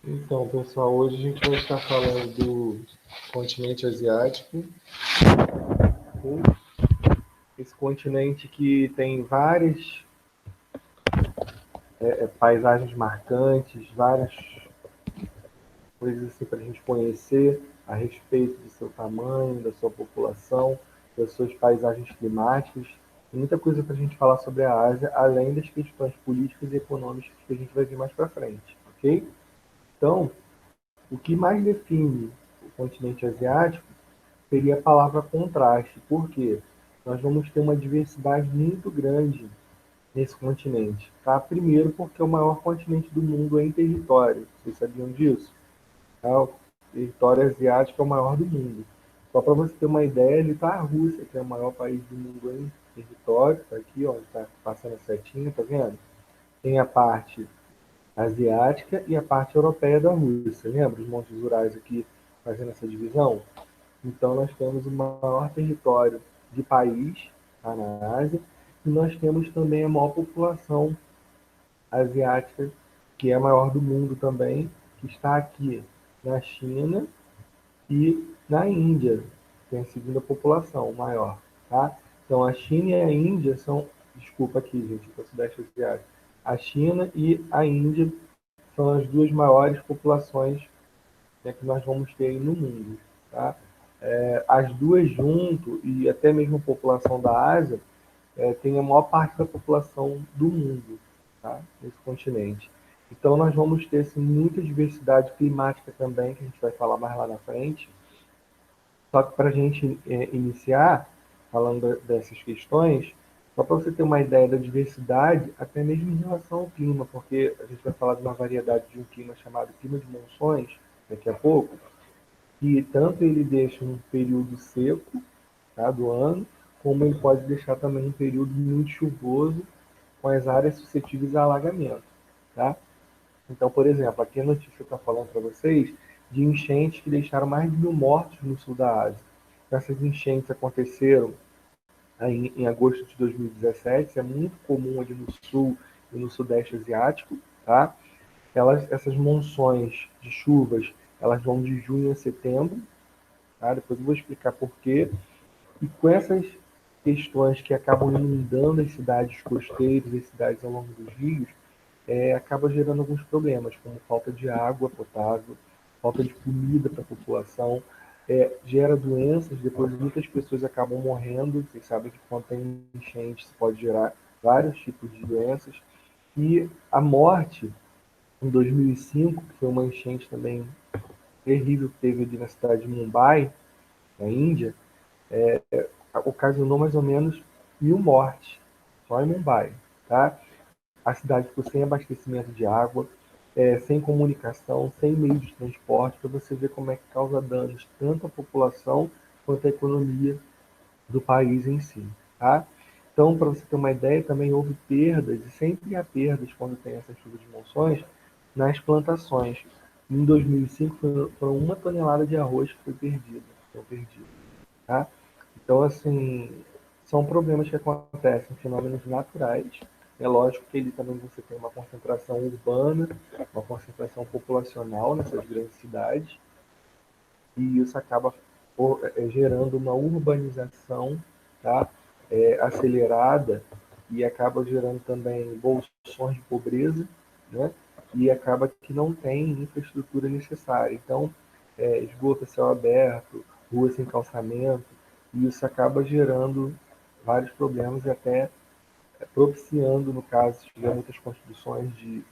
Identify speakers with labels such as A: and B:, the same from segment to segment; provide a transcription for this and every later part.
A: Então, pessoal, hoje a gente vai estar falando do continente asiático, esse continente que tem várias paisagens marcantes, várias coisas assim para a gente conhecer a respeito do seu tamanho, da sua população, das suas paisagens climáticas. Tem muita coisa para a gente falar sobre a Ásia, além das questões políticas e econômicas que a gente vai ver mais para frente, ok? Então, o que mais define o continente asiático seria a palavra contraste. Por quê? Nós vamos ter uma diversidade muito grande nesse continente. Tá? Primeiro, porque o maior continente do mundo é em território. Vocês sabiam disso? Tá? O território asiático é o maior do mundo. Só para você ter uma ideia, ele está a Rússia, que é o maior país do mundo em território. Está aqui, ó, está passando a setinha, tá vendo? Tem a parte asiática e a parte europeia da Rússia. Lembra os montes Urais aqui fazendo essa divisão? Então, nós temos o maior território de país, tá, na Ásia, e nós temos também a maior população asiática, que é a maior do mundo também, que está aqui na China e na Índia, que é a segunda população maior. Tá? Então, a China e a Índia são. Desculpa aqui, gente, para o Sudeste Asiático. A China e a Índia são as duas maiores populações, né, que nós vamos ter aí no mundo. Tá? As duas junto, e até mesmo a população da Ásia, tem a maior parte da população do mundo, tá? Nesse continente. Então nós vamos ter assim, muita diversidade climática também, que a gente vai falar mais lá na frente. Só que para a gente iniciar, falando dessas questões, só para você ter uma ideia da diversidade, até mesmo em relação ao clima, porque a gente vai falar de uma variedade de um clima chamado clima de monções daqui a pouco, que tanto ele deixa um período seco, tá, do ano, como ele pode deixar também um período muito chuvoso, com as áreas suscetíveis a alagamento. Tá? Então, por exemplo, aqui a notícia está falando para vocês de enchentes que deixaram mais de 1.000 mortos no sul da Ásia. Essas enchentes aconteceram em agosto de 2017, isso é muito comum ali no sul e no sudeste asiático. Tá? Essas monções de chuvas, elas vão de junho a setembro. Tá? Depois eu vou explicar por quê. E com essas questões que acabam inundando as cidades costeiras, as cidades ao longo dos rios, acaba gerando alguns problemas, como falta de água potável, falta de comida para a população, gera doenças, depois muitas pessoas acabam morrendo. Vocês sabem que quando tem enchente, isso pode gerar vários tipos de doenças. E a morte, em 2005, que foi uma enchente também terrível que teve ali na cidade de Mumbai, na Índia, ocasionou mais ou menos 1.000 mortes, só em Mumbai. Tá? A cidade ficou sem abastecimento de água, sem comunicação, sem meio de transporte, para você ver como é que causa danos tanto à população quanto à economia do país em si. Tá? Então, para você ter uma ideia, também houve perdas, e sempre há perdas quando tem essas chuvas de monções, nas plantações. Em 2005, foram 1 tonelada de arroz que foi perdida. Foi perdida. Tá? Então, assim, são problemas que acontecem, fenômenos naturais. É lógico que ele também você tem uma concentração urbana, uma concentração populacional nessas grandes cidades, e isso acaba gerando uma urbanização, tá? Acelerada, e acaba gerando também bolsões de pobreza, né? E acaba que não tem infraestrutura necessária. Então, esgoto a céu aberto, rua sem calçamento, e isso acaba gerando vários problemas e até propiciando, no caso, se tiver muitas construções de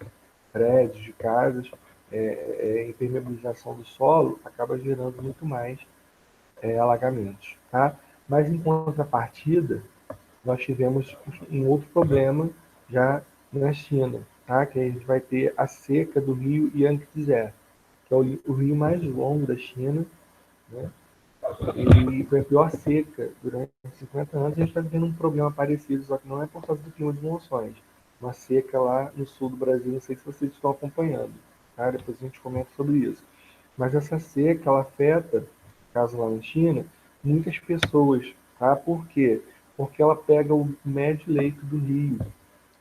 A: prédios, de casas, impermeabilização do solo, acaba gerando muito mais alagamentos. Tá? Mas, em contrapartida, nós tivemos um outro problema já na China, tá? Que a gente vai ter a seca do rio Yangtze, que é o rio mais longo da China, né? E foi a pior seca durante 50 anos. A gente está vivendo um problema parecido, só que não é por causa do clima de monções. Uma seca lá no sul do Brasil, não sei se vocês estão acompanhando. Tá? Depois a gente comenta sobre isso. Mas essa seca, ela afeta, caso lá na China, muitas pessoas. Tá? Por quê? Porque ela pega o médio leito do rio,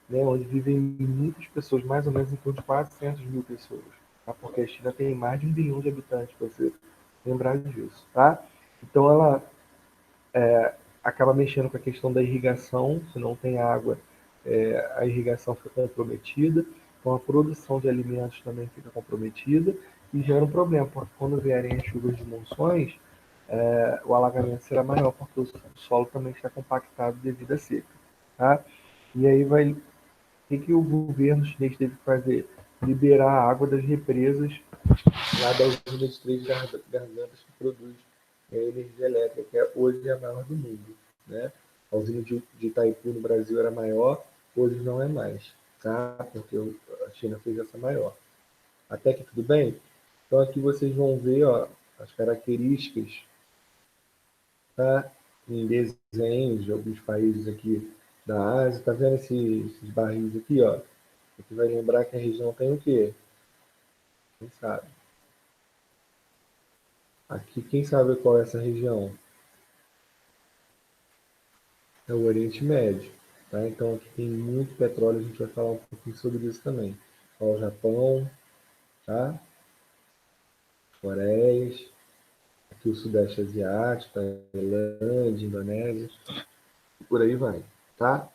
A: né, onde vivem muitas pessoas, mais ou menos em torno de 400 mil pessoas. tá? Porque a China tem mais de 1 bilhão de habitantes, para você lembrar disso, tá? Então ela acaba mexendo com a questão da irrigação, se não tem água, a irrigação fica comprometida, então a produção de alimentos também fica comprometida e gera um problema, porque quando vierem as chuvas de monções, o alagamento será maior, porque o solo também está compactado devido à seca. Tá? E aí o que o governo chinês teve que fazer? Liberar a água das represas lá da usina de Três Gargantas que produz energia elétrica, que hoje é a maior do mundo. Né? A usina de Itaipu no Brasil era maior, hoje não é mais, tá? Porque a China fez essa maior. Até que tudo bem? Então aqui vocês vão ver ó, as características, tá? Em desenhos de alguns países aqui da Ásia. Tá vendo esses barris aqui, ó? Aqui vai lembrar que a região tem o quê? Quem sabe? Aqui, quem sabe qual é essa região? É o Oriente Médio, tá? Então aqui tem muito petróleo, a gente vai falar um pouquinho sobre isso também. Ó, o Japão, tá? Coreias, aqui o Sudeste Asiático, Tailândia, Indonésia, e por aí vai, tá?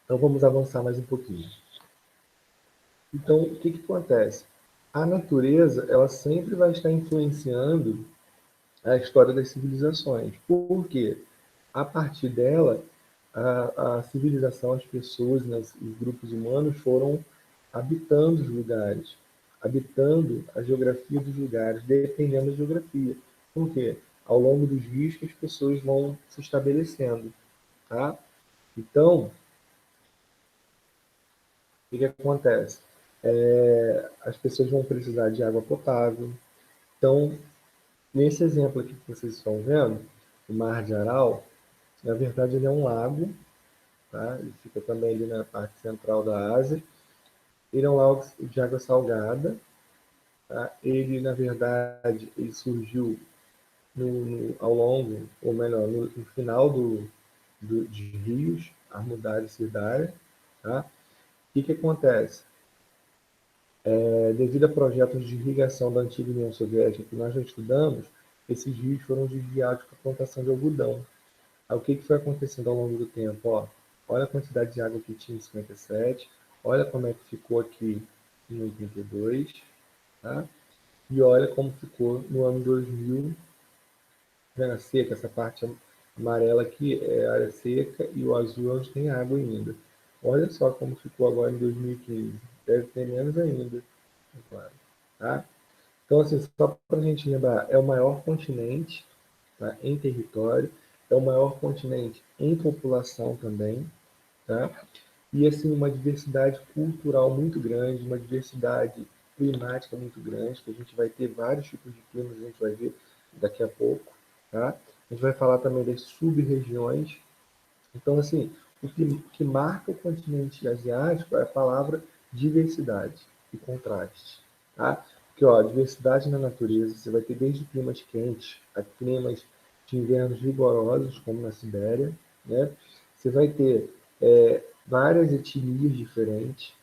A: Então vamos avançar mais um pouquinho. Então, o que acontece? A natureza, ela sempre vai estar influenciando a história das civilizações. Por quê? A partir dela, a civilização, as pessoas, né, os grupos humanos foram habitando os lugares, habitando a geografia dos lugares, dependendo da geografia. Por quê? Ao longo dos rios que as pessoas vão se estabelecendo, tá? Então, o que acontece? As pessoas vão precisar de água potável. Então, nesse exemplo aqui que vocês estão vendo, o Mar de Aral, na verdade ele é um lago, tá? Ele fica também ali na parte central da Ásia. Ele é um lago de água salgada, tá? Ele, na verdade, ele surgiu ao longo, ou melhor, no final de rios, Armudária e Cirdária, tá? O que acontece? Devido a projetos de irrigação da antiga União Soviética que nós já estudamos, esses rios foram desviados para a plantação de algodão. Aí, o que foi acontecendo ao longo do tempo? Ó, olha a quantidade de água que tinha em 57, olha como é que ficou aqui em 82, tá? E olha como ficou no ano 2000, vendo a seca, essa parte amarela aqui é a área seca e o azul é onde tem água ainda. Olha só como ficou agora em 2015. Deve ter menos ainda, é claro. Tá? Então, assim, só para a gente lembrar, é o maior continente, tá, em território, é o maior continente em população também, tá? E, assim, uma diversidade cultural muito grande, uma diversidade climática muito grande, que a gente vai ter vários tipos de climas, a gente vai ver daqui a pouco, tá? A gente vai falar também das sub-regiões. Então, assim, o que marca o continente asiático é a palavra diversidade e contraste, tá? Porque, ó, diversidade na natureza, você vai ter desde climas quentes a climas de invernos rigorosos, como na Sibéria, né? Você vai ter várias etnias diferentes,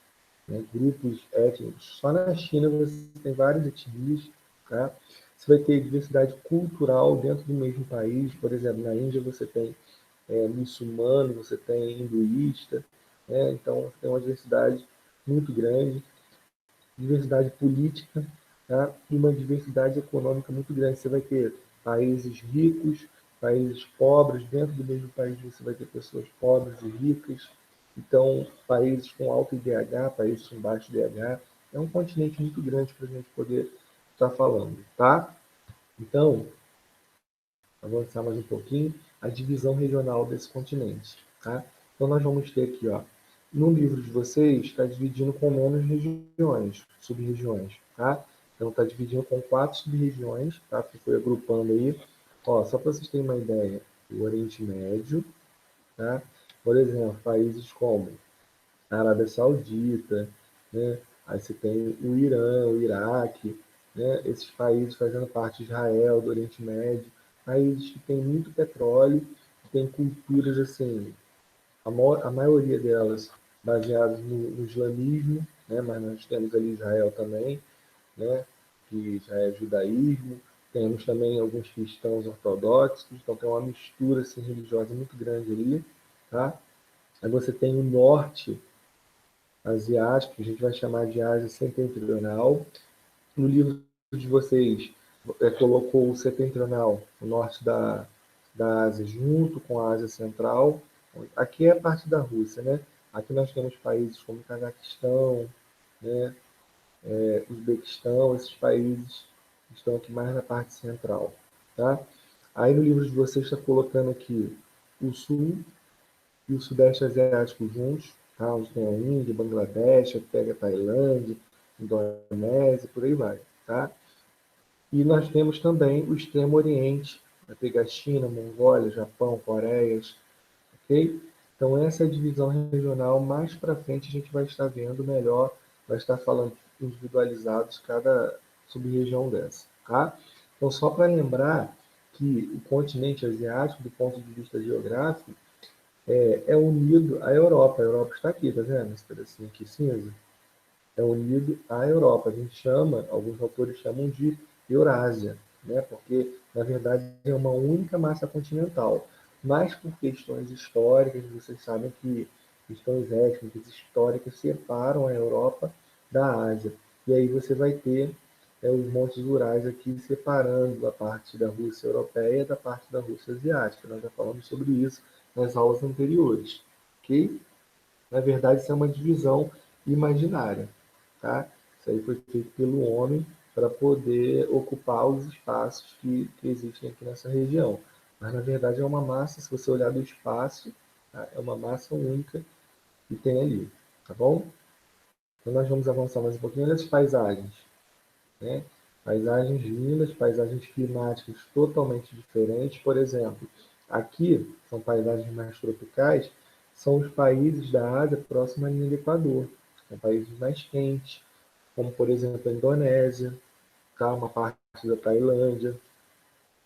A: né? Grupos étnicos. Só na China você tem várias etnias, tá? Você vai ter diversidade cultural dentro do mesmo país. Por exemplo, na Índia você tem muçulmano, você tem hinduísta, né? Então tem uma diversidade muito grande, diversidade política, tá? E uma diversidade econômica muito grande. Você vai ter países ricos, países pobres, dentro do mesmo país você vai ter pessoas pobres e ricas, então países com alto IDH, países com baixo IDH. É um continente muito grande para a gente poder estar falando, tá? Então, avançar mais um pouquinho, a divisão regional desse continente, tá? Então nós vamos ter aqui, ó, no livro de vocês está dividindo com menos regiões, sub-regiões, tá? Então está dividindo com 4 sub-regiões, tá? Que foi agrupando aí. Ó, só para vocês terem uma ideia, o Oriente Médio, tá? Por exemplo, países como a Arábia Saudita, né? Aí você tem o Irã, o Iraque, né? Esses países fazendo parte de Israel, do Oriente Médio, países que têm muito petróleo, que têm culturas assim, a maioria delas baseadas no islamismo, né? Mas nós temos ali Israel também, né? que já é judaísmo, temos também alguns cristãos ortodoxos, então tem uma mistura assim, religiosa muito grande ali, tá? Aí você tem o norte asiático, que a gente vai chamar de Ásia Setentrional. No livro de vocês, colocou o setentrional, o norte da Ásia, junto com a Ásia Central. Aqui é a parte da Rússia, né? Aqui nós temos países como Cazaquistão, né? Uzbequistão, esses países estão aqui mais na parte central, tá? Aí no livro de vocês está colocando aqui o sul e o sudeste asiático juntos, tá? Onde tem a Índia, Bangladesh, pega a Tailândia, Indonésia, por aí vai, tá? E nós temos também o extremo oriente, vai pegar China, Mongólia, Japão, Coreias, ok? Então essa é a divisão regional. Mais para frente a gente vai estar vendo melhor, vai estar falando individualizados cada sub-região dessa, tá? Então só para lembrar que o continente asiático, do ponto de vista geográfico, é unido à Europa. A Europa está aqui, tá vendo? Esse pedacinho aqui cinza é unido à Europa. A gente chama, alguns autores chamam de Eurásia, né? Porque na verdade é uma única massa continental. Mas por questões históricas, vocês sabem que questões étnicas históricas separam a Europa da Ásia. E aí você vai ter os montes Urais aqui separando a parte da Rússia europeia da parte da Rússia asiática. Nós já falamos sobre isso nas aulas anteriores, ok? Na verdade, isso é uma divisão imaginária, tá? Isso aí foi feito pelo homem para poder ocupar os espaços que existem aqui nessa região. Mas, na verdade, é uma massa, se você olhar do espaço, tá? É uma massa única que tem ali, tá bom? Então, nós vamos avançar mais um pouquinho. Olha as paisagens, né? Paisagens lindas, paisagens climáticas totalmente diferentes. Por exemplo, aqui são paisagens mais tropicais, são os países da Ásia próxima à linha do Equador. São países mais quentes, como por exemplo a Indonésia, tá? Uma parte da Tailândia.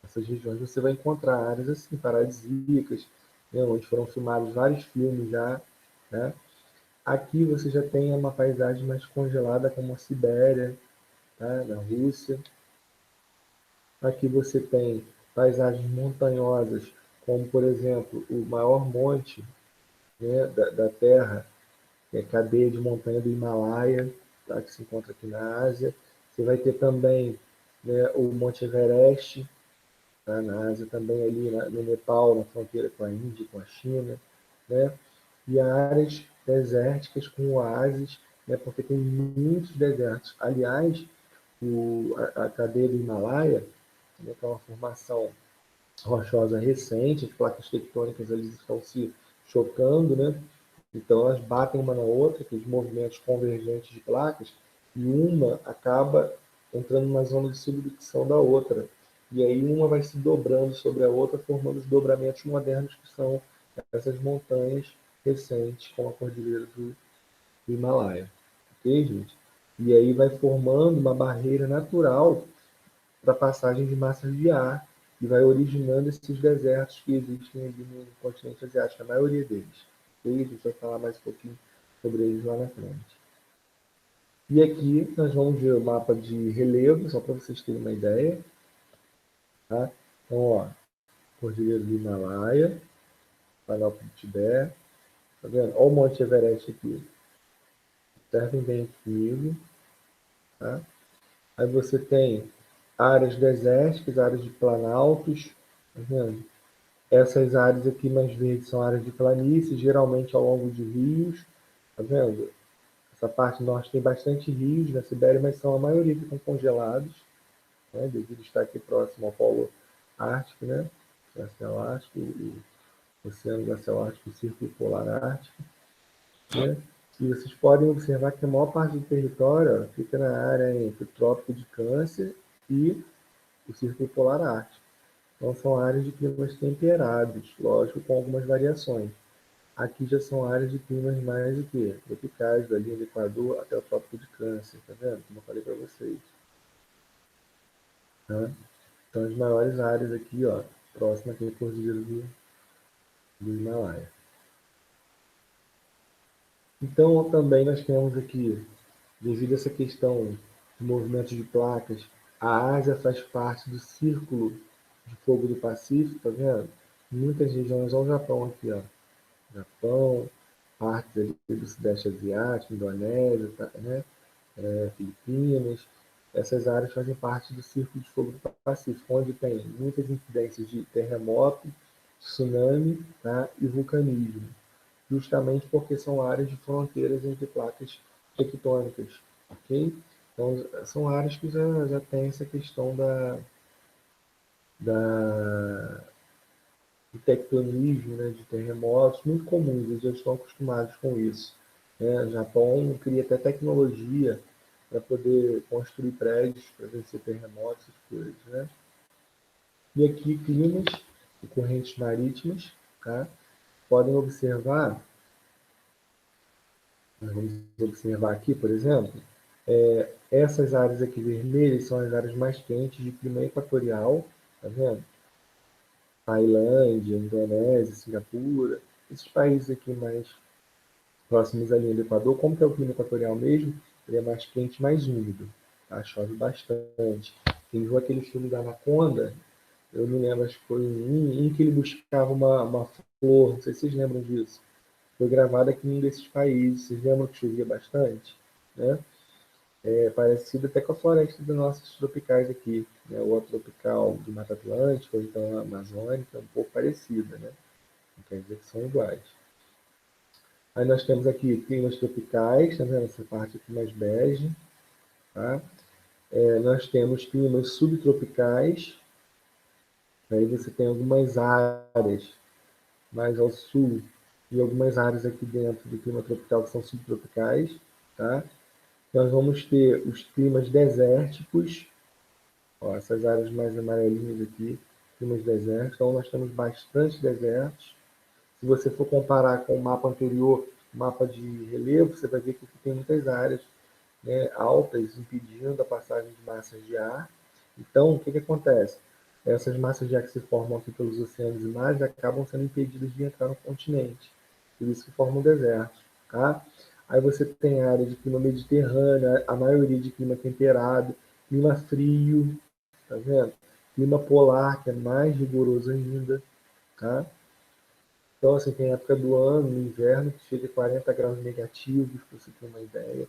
A: Essas regiões você vai encontrar áreas assim, paradisíacas, né? Onde foram filmados vários filmes já, né? Aqui você já tem uma paisagem mais congelada, como a Sibéria, tá? Na Rússia. Aqui você tem paisagens montanhosas, como por exemplo o maior monte, né, da Terra, que é a cadeia de montanha do Himalaia, tá, que se encontra aqui na Ásia. Você vai ter também, né, o Monte Everest, tá, na Ásia, também ali no Nepal, na fronteira com a Índia, com a China, né? E áreas desérticas com oásis, né, porque tem muitos desertos. Aliás, a cadeia do Himalaia, né, que é uma formação rochosa recente, as placas tectônicas eles estão se chocando, né? Então elas batem uma na outra, aqueles movimentos convergentes de placas, e uma acaba entrando na zona de subducção da outra. E aí uma vai se dobrando sobre a outra, formando os dobramentos modernos que são essas montanhas recentes, com a cordilheira do Himalaia. Ok, gente? E aí vai formando uma barreira natural para a passagem de massas de ar e vai originando esses desertos que existem ali no continente asiático, a maioria deles. E a gente vai falar mais um pouquinho sobre eles lá na frente. E aqui nós vamos ver o mapa de relevo, só para vocês terem uma ideia. Tá? Então, ó, Cordilheira do Himalaia, Planalto do Tibete, tá vendo? Olha o Monte Everest aqui. Observem bem aqui comigo. Tá? Aí você tem áreas desérticas, áreas de planaltos, tá vendo? Essas áreas aqui mais verdes são áreas de planície, geralmente ao longo de rios, tá vendo? Essa parte norte tem bastante rios na Sibéria, mas são a maioria que estão congelados, né? Devido a estar aqui próximo ao Polo Ártico, né? Glacial Ártico, o Oceano Glacial Ártico, o Círculo Polar Ártico, né? E vocês podem observar que a maior parte do território ó, fica na área entre o Trópico de Câncer e o Círculo Polar Ártico. Então são áreas de climas temperados, lógico, com algumas variações. Aqui já são áreas de climas mais o quê? Tropicais, da linha do Equador até o Trópico de Câncer, tá vendo? Como eu falei para vocês. Tá? Então as maiores áreas aqui, ó, próxima aqui à Cordilheira do Himalaia. Então também nós temos aqui, devido a essa questão de movimentos de placas, A Ásia faz parte do Círculo de Fogo do Pacífico, tá vendo? Muitas regiões, olha o Japão aqui, ó. Japão, partes ali do Sudeste Asiático, Indonésia, tá, né? Filipinas. Essas áreas fazem parte do Círculo de Fogo do Pacífico, onde tem muitas incidências de terremoto, tsunami, tá? E vulcanismo, justamente porque são áreas de fronteiras entre placas tectônicas, ok? Então, são áreas que já tem essa questão da, do tectonismo, né, de terremotos, muito comuns, eles já estão acostumados com isso. Né? O Japão cria até tecnologia para poder construir prédios para vencer terremotos e coisas. Né? E aqui, climas e correntes marítimas, tá? Podem observar, nós vamos observar aqui, por exemplo, essas áreas aqui vermelhas são as áreas mais quentes de clima equatorial, tá vendo? Tailândia, Indonésia, Singapura, esses países aqui mais próximos à linha do Equador, como que é o clima equatorial mesmo, ele é mais quente, mais úmido, tá? Chove bastante. Quem viu aquele filme da Anaconda, eu não lembro, acho que foi um que ele buscava uma flor, não sei se vocês lembram disso. Foi gravado aqui em um desses países, vocês lembram que chovia bastante? Né? É parecido até com a floresta das nossas tropicais aqui, né? O tropical do Mata Atlântica, ou então a Amazônica, é um pouco parecida, né? Não quer dizer que são iguais. Aí nós temos aqui climas tropicais, tá vendo? Essa parte aqui mais bege, tá? Nós temos climas subtropicais, aí você tem algumas áreas mais ao sul e algumas áreas aqui dentro do clima tropical que são subtropicais, tá? Nós vamos ter os climas desérticos, ó, essas áreas mais amarelinhas aqui, climas desérticos, então nós temos bastante desertos. Se você for comparar com o mapa anterior, o mapa de relevo, você vai ver que aqui tem muitas áreas, né, altas, impedindo a passagem de massas de ar. Então, o que acontece? Essas massas de ar que se formam aqui pelos oceanos e mares acabam sendo impedidas de entrar no continente. Por isso que formam desertos. Tá? Aí você tem a área de clima mediterrâneo, a maioria de clima temperado, clima frio, tá vendo? Clima polar, que é mais rigoroso ainda. Tá? Então, assim, tem época do ano, no inverno, que chega a 40 graus negativos, para você ter uma ideia.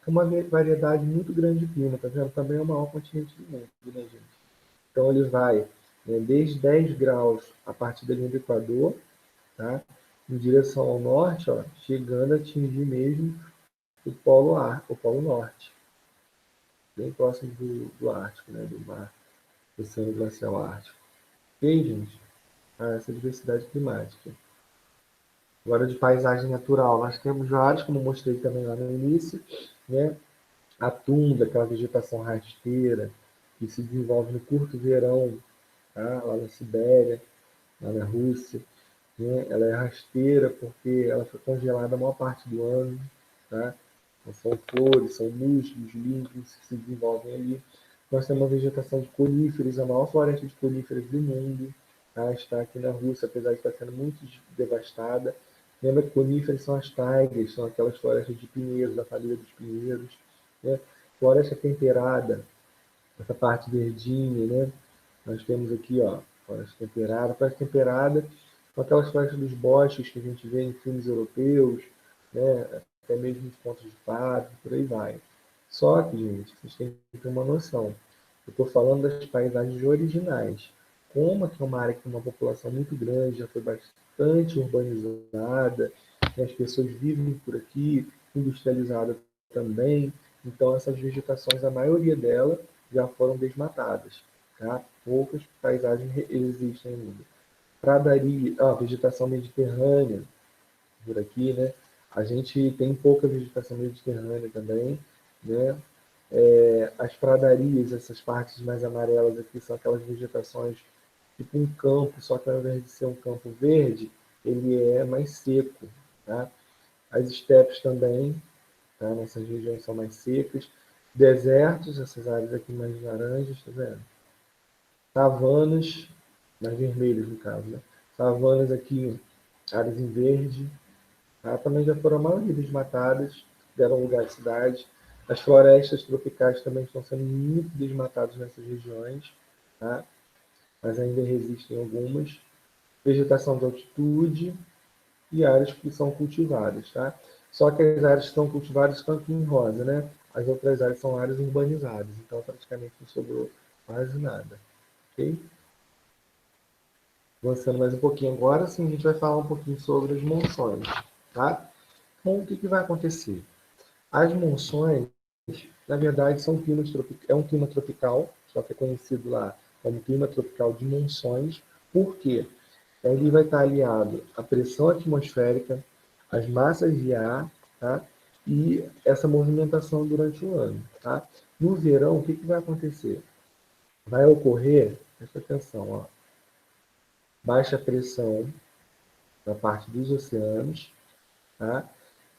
A: É uma variedade muito grande de clima, tá vendo? Também é o maior continente do mundo, né, gente? Então, ele vai, né, desde 10 graus a partir da linha do Equador, tá? Em direção ao norte, ó, chegando a atingir mesmo o polo norte, bem próximo do Ártico, né, do mar, do Oceano Glacial Ártico. Ok, gente? Essa diversidade climática. Agora, de paisagem natural, nós temos vários, como mostrei também lá no início, né? A tundra, aquela vegetação rasteira, que se desenvolve no curto verão, tá? Lá na Sibéria, lá na Rússia. Né? Ela é rasteira porque ela foi congelada a maior parte do ano. Tá? Então, são flores, são musgos, líquens que se desenvolvem ali. Nós temos uma vegetação de coníferas, a maior floresta de coníferas do mundo. Tá? Está aqui na Rússia, apesar de estar sendo muito devastada. Lembra que coníferas são as taigas, são aquelas florestas de pinheiros, da família dos pinheiros. Né? Floresta temperada, essa parte verdinha, né? Nós temos aqui, ó, floresta temperada, com aquelas florestas dos bosques que a gente vê em filmes europeus, né? Até mesmo os contos de fadas, por aí vai. Só que, gente, vocês têm que ter uma noção. Eu estou falando das paisagens originais. Como aqui é uma área que tem uma população muito grande, já foi bastante urbanizada, né? As pessoas vivem por aqui, industrializada também. Então, essas vegetações, a maioria delas, já foram desmatadas. Tá? Poucas paisagens existem ainda. Pradaria, vegetação mediterrânea, por aqui, né? A gente tem pouca vegetação mediterrânea também, né? As pradarias, essas partes mais amarelas aqui, são aquelas vegetações tipo um campo, só que ao invés de ser um campo verde, ele é mais seco, tá? As estepes também, tá? Nessas regiões são mais secas. Desertos, essas áreas aqui mais laranjas, tá vendo? Savanas, mais vermelhas no caso, né? Savanas aqui, áreas em verde, tá? Também já foram a maioria desmatadas, deram lugar à cidade. As florestas tropicais também estão sendo muito desmatadas nessas regiões, tá? Mas ainda resistem algumas. Vegetação de altitude e áreas que são cultivadas, tá? Só que as áreas que estão cultivadas estão aqui em rosa, né? As outras áreas são áreas urbanizadas, então praticamente não sobrou quase nada, ok? Avançando mais um pouquinho agora, sim, a gente vai falar um pouquinho sobre as monções, tá? Então, o que, que vai acontecer? As monções, na verdade, é um clima tropical, só que é conhecido lá como clima tropical de monções. Por quê? Ele vai estar aliado à pressão atmosférica, às massas de ar, tá? E essa movimentação durante o ano, tá? No verão, o que, que vai acontecer? Vai ocorrer, presta atenção, ó, baixa pressão na parte dos oceanos, tá?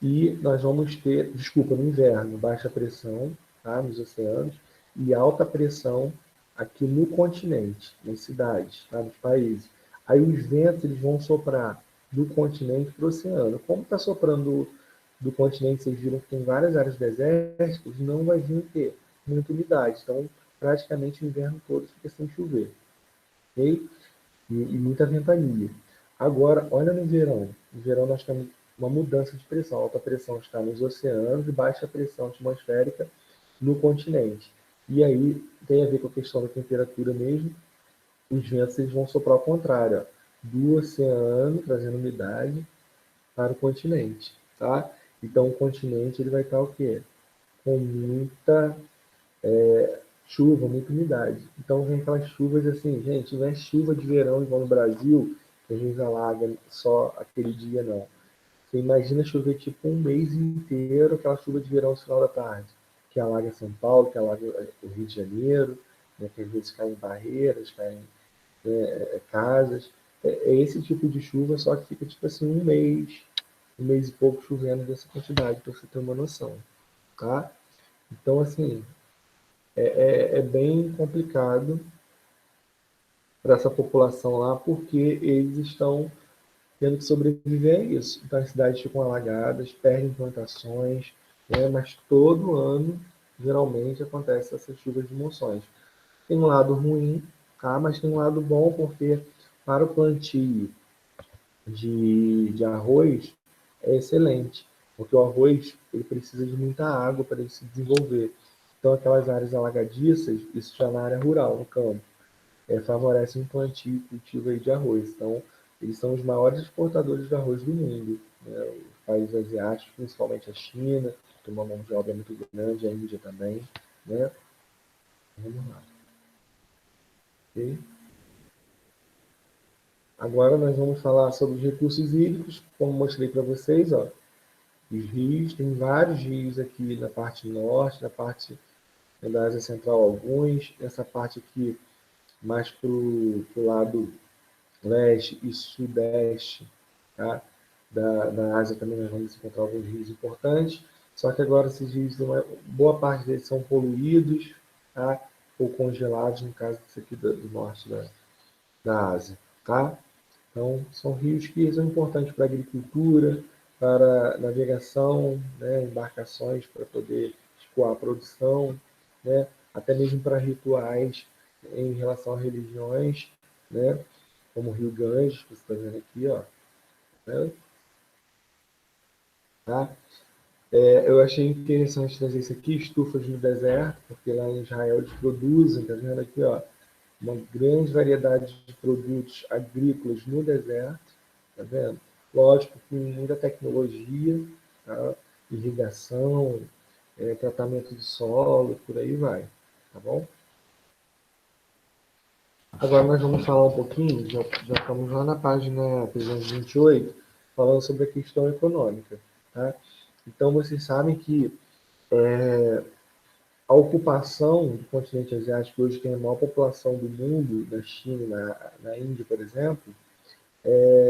A: E nós vamos ter, desculpa, no inverno, baixa pressão, tá, nos oceanos e alta pressão aqui no continente, nas cidades, tá, nos países. Aí os ventos eles vão soprar do continente para o oceano. Como está soprando do continente, vocês viram que tem várias áreas desérticas, não vai vir ter muita umidade. Então, praticamente o inverno todo fica sem chover. Ok? E muita ventania. Agora, olha no verão. No verão nós temos uma mudança de pressão. A alta pressão está nos oceanos e baixa pressão atmosférica no continente. E aí tem a ver com a questão da temperatura mesmo. Os ventos eles vão soprar ao contrário, ó, do oceano, trazendo umidade para o continente, tá? Então o continente ele vai estar o quê? Com muita chuva, muita umidade. Então vem aquelas chuvas assim, gente, não é chuva de verão igual no Brasil, que a gente alaga só aquele dia, não. Você imagina chover tipo um mês inteiro, aquela chuva de verão no final da tarde, que alaga São Paulo, que alaga o Rio de Janeiro, né, que às vezes caem barreiras, caem casas. É esse tipo de chuva, só que fica tipo assim um mês e pouco chovendo dessa quantidade, para você ter uma noção, tá? Então, assim, é bem complicado para essa população lá, porque eles estão tendo que sobreviver a isso. Então as cidades ficam alagadas, perdem plantações, né? Mas todo ano, geralmente, acontece essas chuvas de monções. Tem um lado ruim, tá? Mas tem um lado bom, porque para o plantio de arroz é excelente, porque o arroz ele precisa de muita água para ele se desenvolver. Então aquelas áreas alagadiças, isso já na área rural, no campo, favorece um plantio e cultivo aí de arroz. Então, eles são os maiores exportadores de arroz do mundo. Né? Os países asiáticos, principalmente a China, tem uma mão de obra muito grande, a Índia também. Né? Vamos lá. Okay? Agora nós vamos falar sobre os recursos hídricos, como mostrei para vocês. Ó, os rios, tem vários rios aqui na parte norte, na parte da Ásia Central alguns, essa parte aqui mais para o lado leste e sudeste, tá? Da Ásia também nós vamos encontrar alguns rios importantes, só que agora esses rios, uma boa parte deles são poluídos, tá? Ou congelados, no caso desse aqui do norte da Ásia, tá? Então, são rios que são importantes para a agricultura, para navegação, né? Embarcações para poder escoar a produção, né? Até mesmo para rituais em relação a religiões, né? Como o Rio Ganges, que você está vendo aqui, ó, né? Tá? Eu achei interessante trazer isso aqui, estufas no deserto, porque lá em Israel eles produzem, tá vendo aqui, ó, uma grande variedade de produtos agrícolas no deserto, tá vendo? Lógico, com muita tecnologia, tá? Irrigação, tratamento de solo, por aí vai, tá bom? Agora nós vamos falar um pouquinho, já estamos lá na página 328, falando sobre a questão econômica. Tá? Então vocês sabem que a ocupação do continente asiático, que hoje tem a maior população do mundo, na China, na Índia, por exemplo,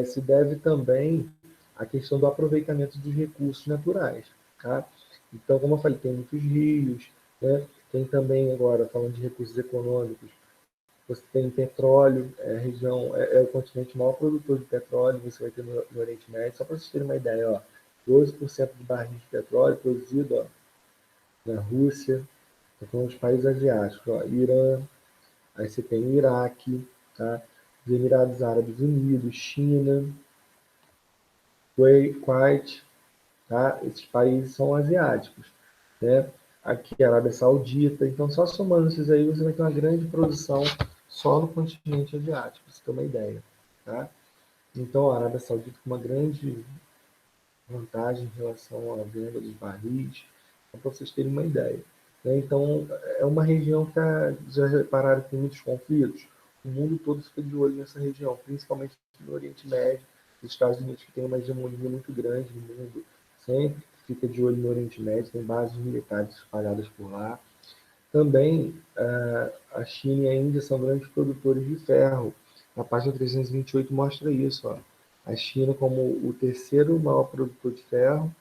A: se deve também à questão do aproveitamento dos recursos naturais. Tá? Então, como eu falei, tem muitos rios, né? Tem também, agora, falando de recursos econômicos, você tem petróleo, a região é o continente maior produtor de petróleo, você vai ter no Oriente Médio, só para vocês terem uma ideia, ó, 12% de barris de petróleo produzido ó, na Rússia, então os países asiáticos, ó, Irã, aí você tem o Iraque, tá? Os Emirados Árabes Unidos, China, Kuwait, tá? Esses países são asiáticos, né? Aqui a Arábia Saudita, então só somando esses aí você vai ter uma grande produção só no continente asiático, pra você ter uma ideia, tá? Então a Arábia Saudita com uma grande vantagem em relação à venda dos barris, para vocês terem uma ideia, né? Então é uma região que já repararam que tem muitos conflitos, o mundo todo fica de olho nessa região, principalmente no Oriente Médio, os Estados Unidos que tem uma hegemonia muito grande no mundo, sempre fica de olho no Oriente Médio, tem bases militares espalhadas por lá. Também a China e a Índia são grandes produtores de ferro. A página 328 mostra isso. Ó. A China como o terceiro maior produtor de ferro,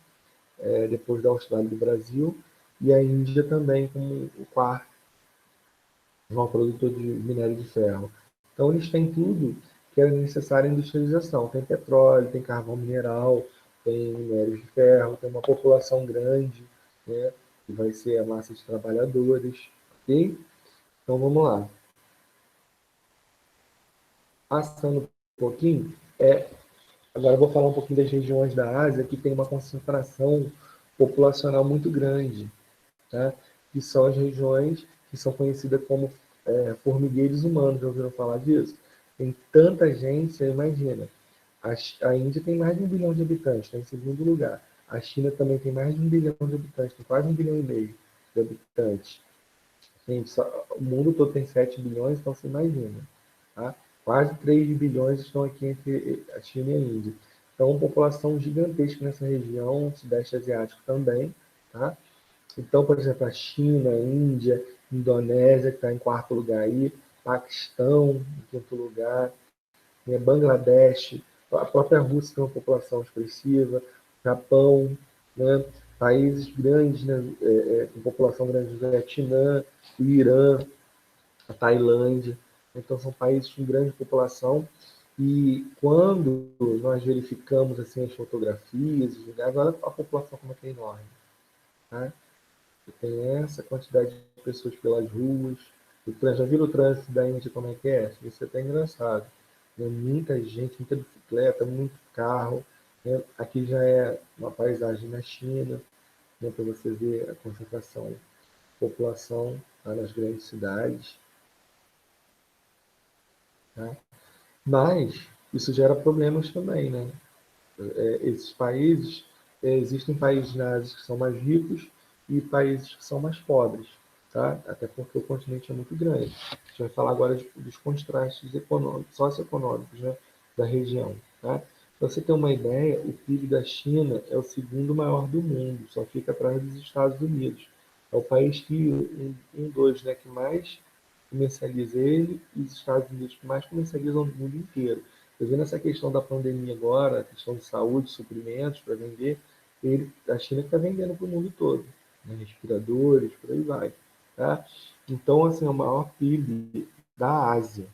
A: depois da Austrália e do Brasil, e a Índia também como o quarto maior produtor de minério de ferro. Então eles têm tudo que é necessário à industrialização. Tem petróleo, tem carvão mineral, tem minério de ferro, tem uma população grande, né, que vai ser a massa de trabalhadores. Ok? Então vamos lá. Passando um pouquinho, agora eu vou falar um pouquinho das regiões da Ásia que tem uma concentração populacional muito grande, tá? Que são as regiões que são conhecidas como formigueiros humanos. Já ouviram falar disso? Tem tanta gente, você imagina. A Índia tem mais de 1 bilhão de habitantes, está em segundo lugar. A China também tem mais de 1 bilhão de habitantes, tem quase 1,5 bilhão de habitantes. Gente, o mundo todo tem 7 bilhões, então você imagina. Tá? Quase 3 bilhões estão aqui entre a China e a Índia. Então, uma população gigantesca nessa região, Sudeste Asiático também. Tá? Então, por exemplo, a China, a Índia, Indonésia, que está em quarto lugar aí, Paquistão, em quinto lugar, né? Bangladesh, a própria Rússia tem uma população expressiva, Japão, né? Países grandes, né? Com população grande, do Vietnã, o Irã, a Tailândia. Então, são países com grande população. E quando nós verificamos assim, as fotografias, os lugares, olha a população como é que é enorme. Tá? Tem essa quantidade de pessoas pelas ruas. Já viram o trânsito da Índia como é que é? Isso é até engraçado. Tem muita gente, muita bicicleta, muito carro. Né? Aqui já é uma paisagem na China, né? Para você ver a concentração de população lá nas grandes cidades. Tá? Mas isso gera problemas também, né? Esses países, existem países na Ásia que são mais ricos e países que são mais pobres, tá? Até porque o continente é muito grande. A gente vai falar agora dos contrastes econômicos, socioeconômicos, né, da região, tá? Para você ter uma ideia, o PIB da China é o segundo maior do mundo, só fica atrás dos Estados Unidos. É o país que dois, né, que mais comercializa ele e os Estados Unidos que mais comercializam no mundo inteiro. Eu vendo essa questão da pandemia agora, a questão de saúde, suprimentos para vender, a China está vendendo para o mundo todo, né? Respiradores, por aí vai. Tá? Então, assim, é o maior PIB da Ásia,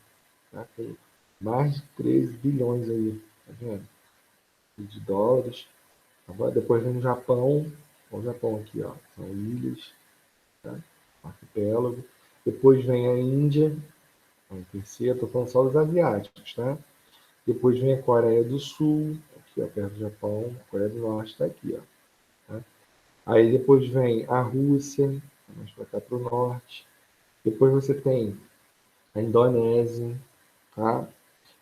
A: tá? Tem mais de 13 bilhões aí, tá vendo? De dólares. Depois vem o Japão, olha o Japão aqui, ó, são ilhas, tá? Arquipélago. Depois vem a Índia, em terceiro, estou falando só dos asiáticos, tá? Depois vem a Coreia do Sul, aqui ó, perto do Japão, a Coreia do Norte está aqui, ó. Tá? Aí depois vem a Rússia, mais para cá para o norte. Depois você tem a Indonésia, tá?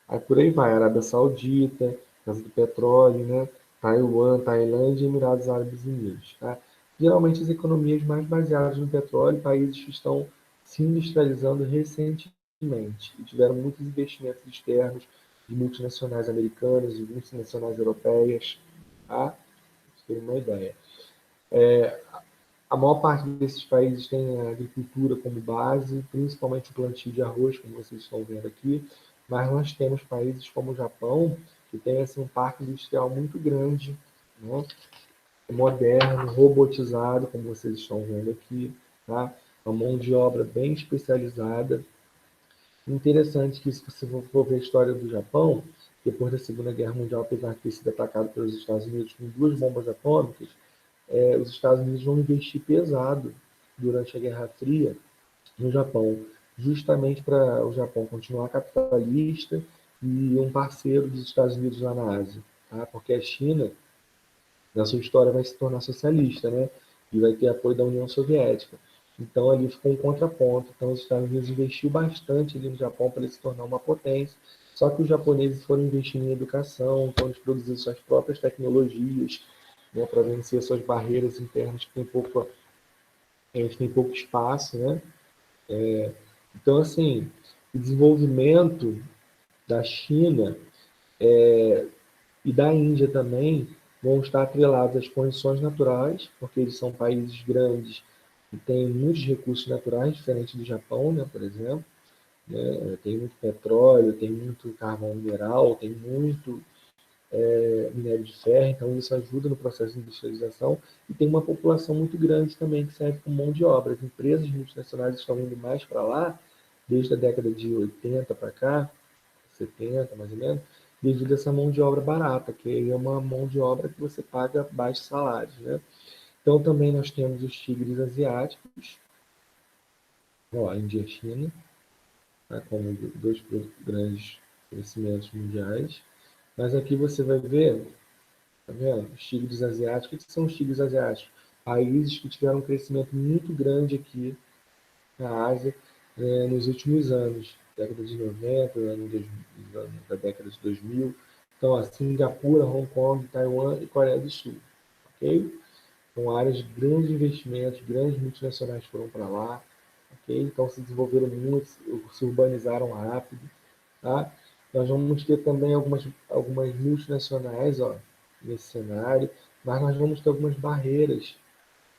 A: Aí por aí vai, Arábia Saudita, Casa do Petróleo, né? Taiwan, Tailândia e Emirados Árabes Unidos, tá? Geralmente as economias mais baseadas no petróleo, países que estão se industrializando recentemente e tiveram muitos investimentos externos de multinacionais americanas e multinacionais europeias, tá? Pra vocês terem uma ideia. A maior parte desses países tem a agricultura como base, principalmente o plantio de arroz, como vocês estão vendo aqui, mas nós temos países como o Japão, que tem assim, um parque industrial muito grande, né? Moderno, robotizado, como vocês estão vendo aqui, tá? Uma mão de obra bem especializada. Interessante que, se você for ver a história do Japão, depois da Segunda Guerra Mundial, apesar de ter sido atacado pelos Estados Unidos com duas bombas atômicas, os Estados Unidos vão investir pesado durante a Guerra Fria no Japão, justamente para o Japão continuar capitalista e um parceiro dos Estados Unidos lá na Ásia, tá? Porque a China, na sua história, vai se tornar socialista, né? E vai ter apoio da União Soviética. Então ali ficou um contraponto. Então os Estados Unidos investiu bastante ali no Japão para ele se tornar uma potência. Só que os japoneses foram investindo em educação, então eles produziram suas próprias tecnologias, né, para vencer suas barreiras internas que tem pouco, eles têm pouco espaço, né? Então assim, o desenvolvimento da China e da Índia também vão estar atrelados às condições naturais, porque eles são países grandes e têm muitos recursos naturais, diferente do Japão, né, por exemplo. Né? Tem muito petróleo, tem muito carvão mineral, tem muito minério de ferro, então isso ajuda no processo de industrialização. E tem uma população muito grande também que serve como mão de obra. As empresas multinacionais estão indo mais para lá, desde a década de 80 para cá, 70 mais ou menos, devido a essa mão de obra barata, que é uma mão de obra que você paga baixos salários, né? Então também nós temos os tigres asiáticos, ó, Índia e China, tá, como dois grandes crescimentos mundiais. Mas aqui você vai ver, tá vendo? Os tigres asiáticos. O que são os tigres asiáticos? Países que tiveram um crescimento muito grande aqui na Ásia nos últimos anos, década de 90, da década de 2000. Então, a Singapura, Hong Kong, Taiwan e Coreia do Sul. Ok? São áreas de grandes investimentos, grandes multinacionais foram para lá. Ok? Então, se desenvolveram muito, se urbanizaram rápido. Tá? Nós vamos ter também algumas multinacionais ó, nesse cenário, mas nós vamos ter algumas barreiras.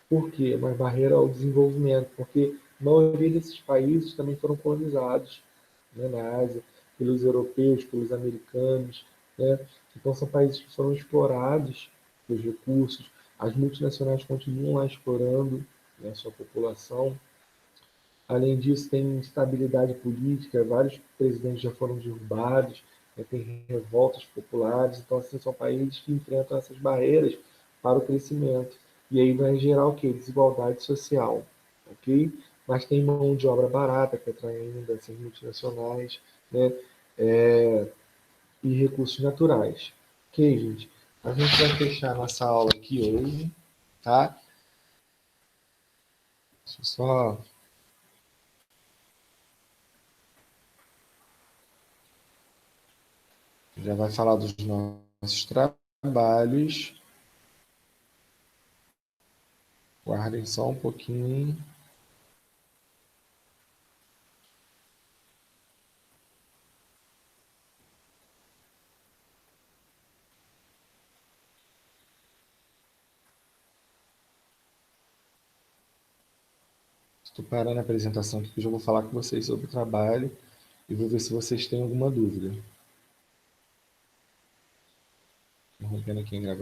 A: Por quê? Uma barreira ao desenvolvimento, porque a maioria desses países também foram colonizados, né, na Ásia, pelos europeus, pelos americanos. Né? Então, são países que foram explorados pelos recursos, as multinacionais continuam lá explorando, né, a sua população. Além disso, tem instabilidade política, vários presidentes já foram derrubados, né, tem revoltas populares, então assim, são países que enfrentam essas barreiras para o crescimento. E aí vai gerar o quê? Desigualdade social, ok? Mas tem mão de obra barata que atrai ainda essas multinacionais, né? E recursos naturais. Ok, gente? A gente vai fechar nossa aula aqui hoje, tá? Deixa eu só. Já vai falar dos nossos trabalhos. Guardem só um pouquinho. Estou parando a apresentação aqui, que eu já vou falar com vocês sobre o trabalho e vou ver se vocês têm alguma dúvida. Estou rompendo aqui em gravação.